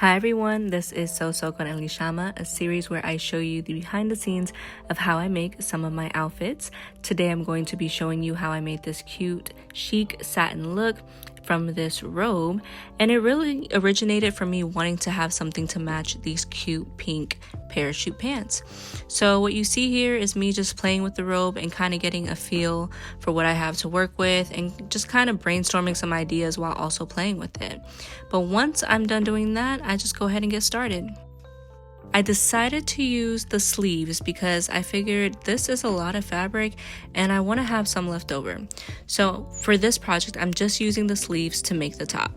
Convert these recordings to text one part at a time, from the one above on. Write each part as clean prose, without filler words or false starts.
Hi everyone, this is SoSew con Elishama, a series where I show you the behind the scenes of how I make some of my outfits. Today I'm going to be showing you how I made this cute chic satin look from this robe, and it really originated from me wanting to have something to match these cute pink parachute pants. So what you see here is me just playing with the robe and kind of getting a feel for what I have to work with and just kind of brainstorming some ideas while also playing with it. But once I'm done doing that, I just go ahead and get started. I decided to use the sleeves because I figured this is a lot of fabric and I want to have some left over. So for this project, I'm just using the sleeves to make the top.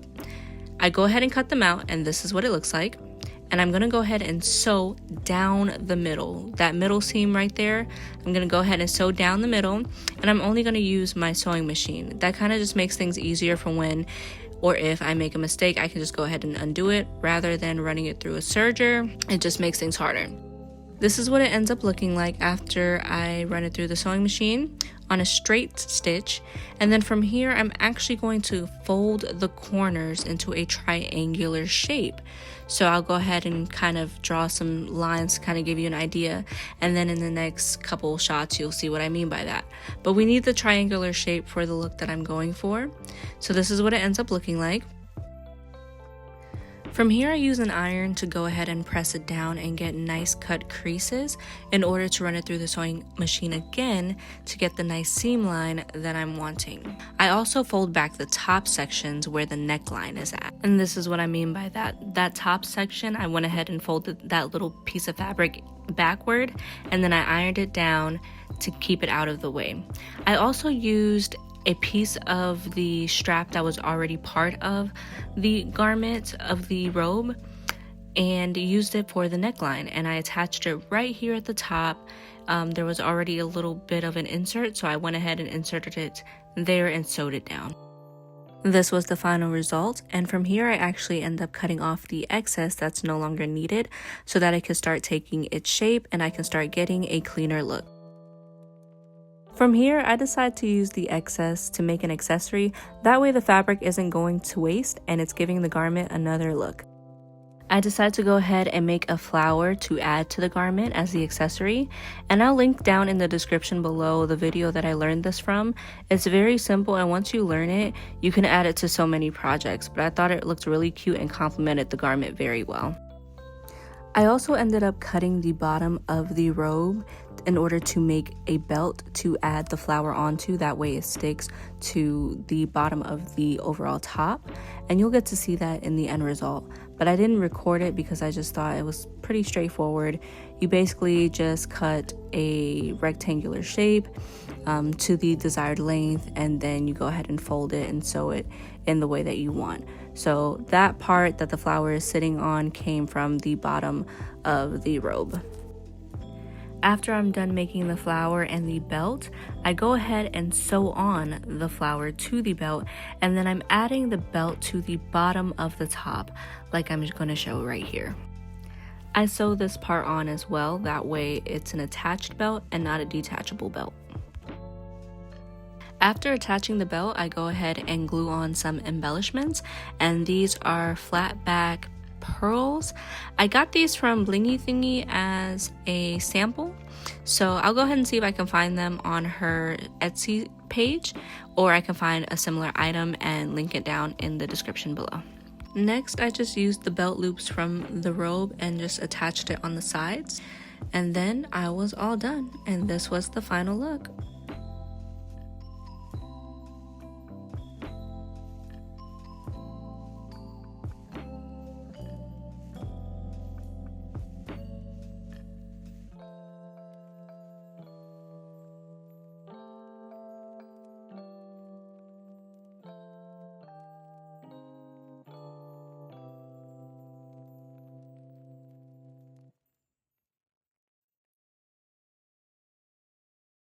I go ahead and cut them out, and this is what it looks like. And I'm going to go ahead and sew down the middle, that middle seam right there. I'm going to go ahead and sew down the middle, and I'm only going to use my sewing machine. That kind of just makes things easier for when or if I make a mistake, I can just go ahead and undo it rather than running it through a serger. It just makes things harder. This is what it ends up looking like after I run it through the sewing machine on a straight stitch. And then from here, I'm actually going to fold the corners into a triangular shape. So I'll go ahead and kind of draw some lines to kind of give you an idea. And then in the next couple shots, you'll see what I mean by that. But we need the triangular shape for the look that I'm going for. So this is what it ends up looking like. From here, I use an iron to go ahead and press it down and get nice cut creases in order to run it through the sewing machine again to get the nice seam line that I'm wanting. I also fold back the top sections where the neckline is at. And this is what I mean by that. That top section, I went ahead and folded that little piece of fabric backward, and then I ironed it down to keep it out of the way. I also used a piece of the strap that was already part of the garment of the robe and used it for the neckline, and I attached it right here at the top. There was already a little bit of an insert, so I went ahead and inserted it there and sewed it down. This was the final result, and from here I actually end up cutting off the excess that's no longer needed so that I can start taking its shape and I can start getting a cleaner look. From here, I decide to use the excess to make an accessory. That way the fabric isn't going to waste and it's giving the garment another look. I decide to go ahead and make a flower to add to the garment as the accessory, and I'll link down in the description below the video that I learned this from. It's very simple, and once you learn it, you can add it to so many projects, but I thought it looked really cute and complemented the garment very well. I also ended up cutting the bottom of the robe in order to make a belt to add the flower onto. That way it sticks to the bottom of the overall top, and you'll get to see that in the end result. But I didn't record it because I just thought it was pretty straightforward. You basically just cut a rectangular shape to the desired length, and then you go ahead and fold it and sew it in the way that you want. So that part that the flower is sitting on came from the bottom of the robe. After I'm done making the flower and the belt, I go ahead and sew on the flower to the belt, and then I'm adding the belt to the bottom of the top, like I'm going to show right here. I sew this part on as well, that way it's an attached belt and not a detachable belt. After attaching the belt, I go ahead and glue on some embellishments, and these are flat back pearls. I got these from Blingy Thingy as a sample, so I'll go ahead and see if I can find them on her Etsy page, or I can find a similar item and link it down in the description below. Next, I just used the belt loops from the robe and just attached it on the sides, and then I was all done, and this was the final look.